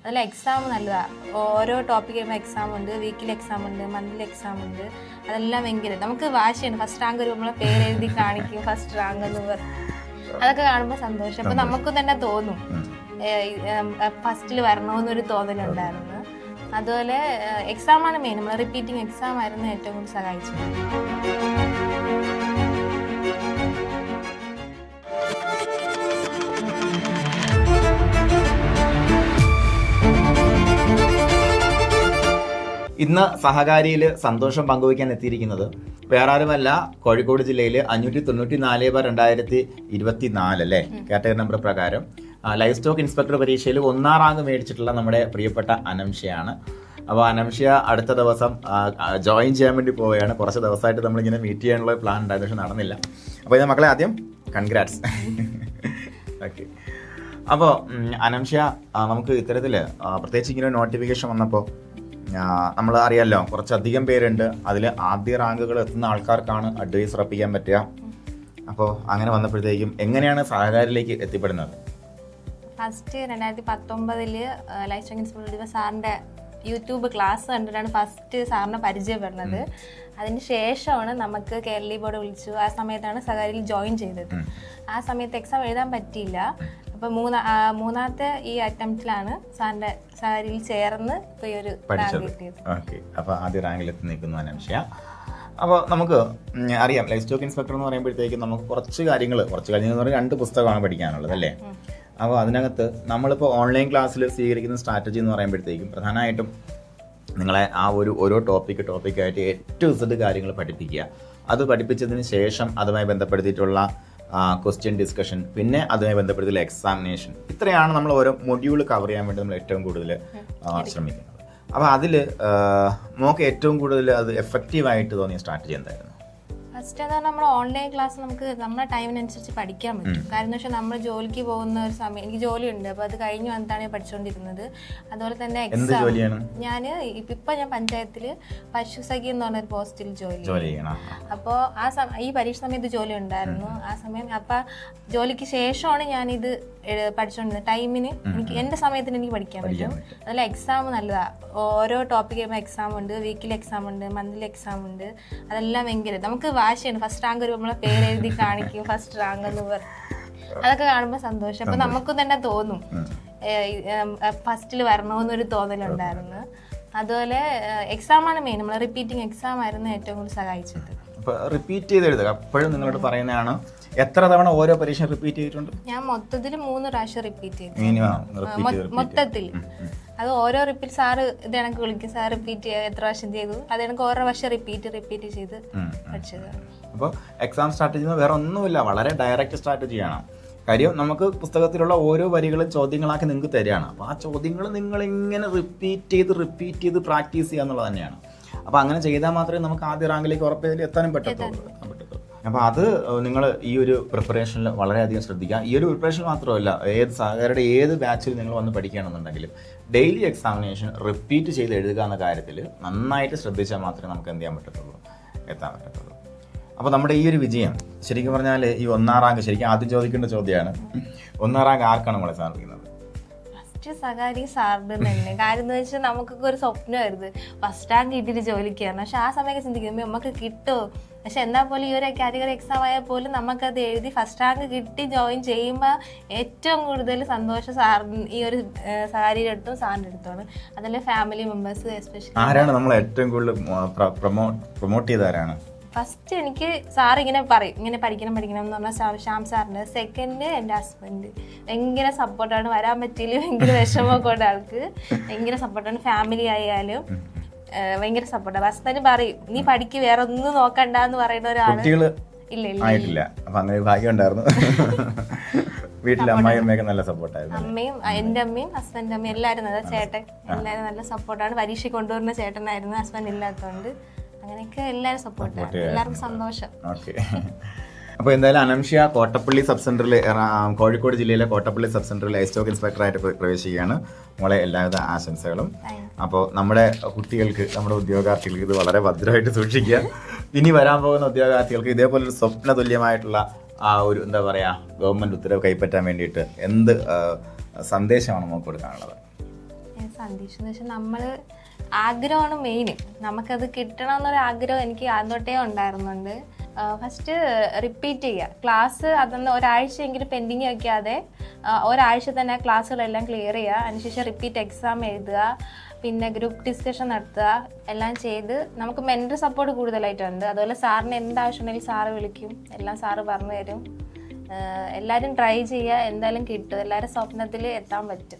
അതിൽ എക്സാം നല്ലതാണ്. ഓരോ ടോപ്പിക് കഴിയുമ്പോൾ എക്സാം ഉണ്ട്, വീക്കിലി എക്സാം ഉണ്ട്, മന്ത്ലി എക്സാം ഉണ്ട്. അതെല്ലാം ഭയങ്കര നമുക്ക് വാശിയാണ്. ഫസ്റ്റ് റാങ്ക് വരുമ്പോൾ നമ്മളെ പേരെഴുതി കാണിക്കും, ഫസ്റ്റ് റാങ്ക് എന്ന് പറഞ്ഞ്. അതൊക്കെ കാണുമ്പോൾ സന്തോഷം. അപ്പം നമുക്കും തന്നെ തോന്നും ഫസ്റ്റിൽ വരണമെന്നൊരു തോന്നലുണ്ടായിരുന്നു. അതുപോലെ എക്സാമാണ് മെയിൻ. നമ്മൾ റിപ്പീറ്റിംഗ് എക്സാം ആയിരുന്നു ഏറ്റവും കൂടുതൽ സഹായിച്ചത്. ഇന്ന് സഹകാരിയിൽ സന്തോഷം പങ്കുവയ്ക്കാൻ എത്തിയിരിക്കുന്നത് വേറെ ആരുമല്ല, കോഴിക്കോട് ജില്ലയിൽ 594/2024 അല്ലേ കാറ്റഗറി നമ്പർ പ്രകാരം ലൈഫ് സ്റ്റോക്ക് ഇൻസ്പെക്ടർ പരീക്ഷയിൽ 1ാം റാങ്ക് മേടിച്ചിട്ടുള്ള നമ്മുടെ പ്രിയപ്പെട്ട അനംഷയാണ്. അപ്പോൾ അനംഷ അടുത്ത ദിവസം ജോയിൻ ചെയ്യാൻ വേണ്ടി പോവുകയാണ്. കുറച്ച് ദിവസമായിട്ട് നമ്മളിങ്ങനെ മീറ്റ് ചെയ്യാനുള്ള പ്ലാൻ ഉണ്ടായിരുന്നു, പക്ഷെ നടന്നില്ല. അപ്പോൾ ഇത് മക്കളെ ആദ്യം കൺഗ്രാറ്റ്സ്. ഓക്കെ. അപ്പോൾ അനംഷ, നമുക്ക് ഇത്തരത്തിൽ പ്രത്യേകിച്ച് ഇങ്ങനെ നോട്ടിഫിക്കേഷൻ വന്നപ്പോൾ നമ്മൾ അറിയാമല്ലോ കുറച്ചധികം പേരുണ്ട്. അതിൽ ആദ്യ റാങ്കുകൾ എത്തുന്ന ആൾക്കാർക്കാണ് അഡ്വൈസ് ഉറപ്പിക്കാൻ പറ്റുക. അപ്പോൾ അങ്ങനെ വന്നപ്പോഴത്തേക്കും എങ്ങനെയാണ് സഹകാരിയിലേക്ക് എത്തിപ്പെടുന്നത്? ഫസ്റ്റ് 2019 ലൈഫ് സ്റ്റോക്ക് ഇൻസ്പെക്ടർ സാറിൻ്റെ യൂട്യൂബ് ക്ലാസ് കണ്ടിട്ടാണ് ഫസ്റ്റ് സാറിനെ പരിചയപ്പെടുന്നത്. അതിന് ശേഷമാണ് നമുക്ക് കേരളീ ബോർഡ് വിളിച്ചു. ആ സമയത്താണ് സഹകാരിയിൽ ജോയിൻ ചെയ്തത്. ആ സമയത്ത് എക്സാം എഴുതാൻ പറ്റിയില്ല. അപ്പോൾ മൂന്നാമത്തെ ഈ അറ്റംപ്റ്റിലാണ് സാറിൻ്റെ സഹകാരിയിൽ ചേർന്ന് ഇപ്പോൾ ഈ ഒരു റാങ്ക് കിട്ടിയത്. ഓക്കെ. അപ്പോൾ ആദ്യ റാങ്കിലെത്തി നിൽക്കുന്നു അനംഷ. അപ്പോൾ നമുക്ക് അറിയാം ലൈഫ് സ്റ്റോക്ക് ഇൻസ്പെക്ടർ എന്ന് പറയുമ്പോഴത്തേക്കും നമുക്ക് കുറച്ച് കാര്യങ്ങൾ എന്ന് പറഞ്ഞാൽ 2 പുസ്തകമാണ് പഠിക്കാനുള്ളത് അല്ലേ. അപ്പോൾ അതിനകത്ത് നമ്മളിപ്പോൾ ഓൺലൈൻ ക്ലാസ്സിൽ സ്വീകരിക്കുന്ന സ്ട്രാറ്റജി എന്ന് പറയുമ്പോഴത്തേക്കും പ്രധാനമായിട്ടും നിങ്ങളെ ആ ഓരോ ടോപ്പിക്കായിട്ട് ഏറ്റവും Z കാര്യങ്ങൾ പഠിപ്പിക്കുക. അത് പഠിപ്പിച്ചതിന് ശേഷം അതുമായി ബന്ധപ്പെടുത്തിയിട്ടുള്ള ക്വസ്റ്റ്യൻ ഡിസ്കഷൻ, പിന്നെ അതുമായി ബന്ധപ്പെടുത്തിയുള്ള എക്സാമിനേഷൻ, ഇത്രയാണ് നമ്മൾ ഓരോ മൊഡ്യൂൾ കവർ ചെയ്യാൻ വേണ്ടി നമ്മൾ ഏറ്റവും കൂടുതൽ ശ്രമിക്കുന്നത്. അപ്പോൾ അതിൽ നമുക്ക് ഏറ്റവും കൂടുതൽ അത് എഫക്റ്റീവായിട്ട് തോന്നിയ സ്ട്രാറ്റജി എന്തായിരുന്നു? ഫസ്റ്റ് എന്ന് പറഞ്ഞാൽ നമ്മൾ ഓൺലൈൻ ക്ലാസ് നമുക്ക് നമ്മുടെ ടൈമിനനുസരിച്ച് പഠിക്കാൻ പറ്റും. കാരണം എന്ന് വെച്ചാൽ നമ്മൾ ജോലിക്ക് പോകുന്ന ഒരു സമയം, എനിക്ക് ജോലിയുണ്ട്, അപ്പോൾ അത് കഴിഞ്ഞ് വന്നിട്ടാണ് ഞാൻ പഠിച്ചുകൊണ്ടിരുന്നത്. അതുപോലെ തന്നെ എക്സാം ഞാൻ പഞ്ചായത്തിൽ പശുസഖി എന്ന് പറഞ്ഞൊരു പോസ്റ്റിൽ ജോലി ചെയ്യണം. അപ്പോൾ ഈ പരീക്ഷ സമയത്ത് ജോലി ഉണ്ടായിരുന്നു. ആ സമയം അപ്പം ജോലിക്ക് ശേഷമാണ് ഞാനിത് പഠിച്ചുകൊണ്ടിരുന്നത്. ടൈമിന് എൻ്റെ സമയത്തിന് എനിക്ക് പഠിക്കാൻ പറ്റും. അതുപോലെ എക്സാം നല്ലതാണ്. ഓരോ ടോപ്പിക് കഴിയുമ്പോൾ എക്സാം ഉണ്ട്, വീക്കിലി എക്സാം ഉണ്ട്, മന്ത്ലി എക്സാം ഉണ്ട്. അതെല്ലാം ഭയങ്കര നമുക്ക് വാശിയാണ്. ഫസ്റ്റ് റാങ്ക് വരുമ്പോൾ നമ്മളെ പേരെഴുതി കാണിക്കും, ഫസ്റ്റ് റാങ്ക് എന്ന് പറഞ്ഞ്. അതൊക്കെ കാണുമ്പോൾ സന്തോഷം. അപ്പം നമുക്കും തന്നെ തോന്നും ഫസ്റ്റിൽ വരണമെന്നൊരു തോന്നലുണ്ടായിരുന്നു. അതുപോലെ എക്സാമാണ് മെയിൻ. നമ്മൾ റിപ്പീറ്റിംഗ് എക്സാം ആയിരുന്നു ഏറ്റവും കൂടുതൽ സഹായിച്ചത്. റിപ്പീറ്റ് ചെയ്ത് എഴുതുക. അപ്പോഴും നിങ്ങളോട് പറയുന്നതാണ്, എത്ര തവണ ഓരോ പരീക്ഷ റിപ്പീറ്റ് ചെയ്തിട്ടുണ്ട്? ഞാൻ മൊത്തത്തിൽ 3 പ്രാവശ്യം റിപ്പീറ്റ് ചെയ്തു. മൊത്തത്തിൽ അത് ഓരോ റിപ്പീറ്റ് സാറ് ഇത് എനിക്ക് വിളിക്കും, സാർ റിപ്പീറ്റ് എത്ര പ്രാവശ്യം ചെയ്തു, അത് എനിക്ക് ഓരോ പ്രാവശ്യം റിപ്പീറ്റ് ചെയ്ത് പഠിച്ചത്. അപ്പോൾ എക്സാം സ്ട്രാറ്റജി വേറെ ഒന്നുമില്ല, വളരെ ഡയറക്റ്റ് സ്ട്രാറ്റജിയാണ്. കാര്യം നമുക്ക് പുസ്തകത്തിലുള്ള ഓരോ വരികളും ചോദ്യങ്ങളാക്കി നിങ്ങൾക്ക് തരികയാണ്. അപ്പോൾ ആ ചോദ്യങ്ങൾ നിങ്ങളിങ്ങനെ റിപ്പീറ്റ് ചെയ്ത് പ്രാക്ടീസ് ചെയ്യുക എന്നുള്ളത് തന്നെയാണ്. അപ്പോൾ അങ്ങനെ ചെയ്താൽ മാത്രമേ നമുക്ക് ആദ്യ റാങ്കിലേക്ക് ഉറപ്പായി എത്താനും പറ്റത്തുള്ളൂ. അപ്പോൾ അത് നിങ്ങൾ ഈ ഒരു പ്രിപ്പറേഷനിൽ വളരെയധികം ശ്രദ്ധിക്കുക. ഈ ഒരു പ്രിപ്പറേഷൻ മാത്രമല്ല, സഹകാരിയുടെ ഏത് ബാച്ചിൽ നിങ്ങൾ വന്ന് പഠിക്കുകയാണെന്നുണ്ടെങ്കിലും ഡെയിലി എക്സാമിനേഷൻ റിപ്പീറ്റ് ചെയ്ത് എഴുതുക എന്ന കാര്യത്തിൽ നന്നായിട്ട് ശ്രദ്ധിച്ചാൽ മാത്രമേ നമുക്ക് എന്ത് ചെയ്യാൻ പറ്റത്തുള്ളൂ, എത്താൻ പറ്റത്തുള്ളൂ. അപ്പോൾ നമ്മുടെ ഈ ഒരു വിജയം ശരിക്കും പറഞ്ഞാൽ ഈ 1ാം റാങ്ക് ശരിക്കും ആദ്യം ചോദിക്കേണ്ട ചോദ്യമാണ്, 1ാം റാങ്ക് ആർക്കാണ് നമ്മളെ സാധിക്കുന്നത്? സഹകാരി സാറിന് തന്നെ. കാര്യം എന്ന് വെച്ചാൽ നമുക്കൊക്കെ ഒരു സ്വപ്നമായിരുന്നു ഫസ്റ്റ് റാങ്ക് കിട്ടിയിട്ട് ജോലിക്ക് കയറണം. പക്ഷെ ആ സമയമൊക്കെ ചിന്തിക്കുമ്പോൾ നമുക്ക് കിട്ടുമോ, പക്ഷെ എന്നാൽ പോലും ഈ ഒരു കാറ്റഗറി എക്സാം ആയാൽ പോലും നമുക്കത് എഴുതി ഫസ്റ്റ് റാങ്ക് കിട്ടി ജോയിൻ ചെയ്യുമ്പോൾ ഏറ്റവും കൂടുതൽ സന്തോഷം സാറിന് ഈ ഒരു സഹകാരിയുടെ അടുത്തും സാറിൻ്റെ അടുത്താണ്. അതല്ലേ ഫാമിലി മെമ്പേഴ്സ് എസ്പെഷ്യലി. ആരാണ് നമ്മൾ ഏറ്റവും കൂടുതൽ പ്രൊമോട്ട് ചെയ്ത ആരാണ്? ഫസ്റ്റ് എനിക്ക് സാർ ഇങ്ങനെ പറയും, ഇങ്ങനെ പഠിക്കണം എന്ന് പറഞ്ഞാൽ ശ്യാം സാറിൻ്റെ. സെക്കൻഡ് എൻ്റെ ഹസ്ബൻഡ് ഭയങ്കര സപ്പോർട്ടാണ്. വരാൻ പറ്റിയില്ല, ഭയങ്കര വിഷമമൊക്കെ ഉണ്ട് ആൾക്ക്. ഭയങ്കര സപ്പോർട്ടാണ്. ഫാമിലി ആയാലും ഭയങ്കര സപ്പോർട്ടാണ്. ഹസ്ബൻഡ് പറയും നീ പഠിക്ക്, വേറെ ഒന്നും നോക്കണ്ടെന്ന് പറയുന്ന ഒരാള് ഇല്ല. വീട്ടിലെ അമ്മയും നല്ല സപ്പോർട്ടായിരുന്നു. അമ്മയും എൻ്റെ അമ്മയും ഹസ്ബൻഡ് അമ്മയും എല്ലാവരും ചേട്ടൻ എല്ലാവരും നല്ല സപ്പോർട്ടാണ്. പരീക്ഷ കൊണ്ടുവരുന്ന ചേട്ടനായിരുന്നു, ഹസ്ബൻഡ് ഇല്ലാത്തതുകൊണ്ട്. അങ്ങനെയൊക്കെ എല്ലാവരും സപ്പോർട്ടാണ്, എല്ലാവർക്കും സന്തോഷം. ഓക്കെ. അപ്പോൾ എന്തായാലും അനംഷ കോട്ടപ്പള്ളി സബ് സെന്ററിൽ, കോഴിക്കോട് ജില്ലയിലെ കോട്ടപ്പള്ളി സബ് സെന്ററിൽ ലൈഫ് സ്റ്റോക്ക് ഇൻസ്പെക്ടറായിട്ട് പ്രവേശിക്കുകയാണ്. മോളെ എല്ലാവിധ ആശംസകളും. അപ്പോൾ നമ്മുടെ കുട്ടികൾക്ക്, നമ്മുടെ ഉദ്യോഗാർത്ഥികൾക്ക് ഇത് വളരെ ഭദ്രമായിട്ട് സൂക്ഷിക്കുക. ഇനി വരാൻ പോകുന്ന ഉദ്യോഗാർത്ഥികൾക്ക് ഇതേപോലൊരു സ്വപ്ന തുല്യമായിട്ടുള്ള ആ ഒരു എന്താ പറയുക ഗവൺമെൻറ് ഉത്തരവ് കൈപ്പറ്റാൻ വേണ്ടിയിട്ട് എന്ത് സന്ദേശമാണ് നമുക്ക് കൊടുക്കാനുള്ളത്? സന്ദേശം എന്ന് വെച്ചാൽ നമ്മൾ ആഗ്രഹമാണ് മെയിൻ. നമുക്കത് കിട്ടണം എന്നൊരു ആഗ്രഹം എനിക്ക് ആദ്യം തൊട്ടേ ഉണ്ടായിരുന്നുണ്ട്. ഫസ്റ്റ് റിപ്പീറ്റ് ചെയ്യുക ക്ലാസ്. അതൊന്ന് ഒരാഴ്ചയെങ്കിലും പെൻഡിങ് വയ്ക്കാതെ ഒരാഴ്ച തന്നെ ആ ക്ലാസ്സുകളെല്ലാം ക്ലിയർ ചെയ്യുക. അതിനുശേഷം റിപ്പീറ്റ് എക്സാം എഴുതുക, പിന്നെ ഗ്രൂപ്പ് ഡിസ്കഷൻ നടത്തുക. എല്ലാം ചെയ്ത് നമുക്ക് മെൻറ്റർ സപ്പോർട്ട് കൂടുതലായിട്ടുണ്ട്. അതുപോലെ സാറിന് എന്താവശ്യമുണ്ടെങ്കിലും സാറ് വിളിക്കും, എല്ലാം സാറ് പറഞ്ഞു തരും. എല്ലാവരും ട്രൈ ചെയ്യുക, എന്തായാലും കിട്ടും. എല്ലാവരും സ്വപ്നത്തിൽ എത്താൻ പറ്റും.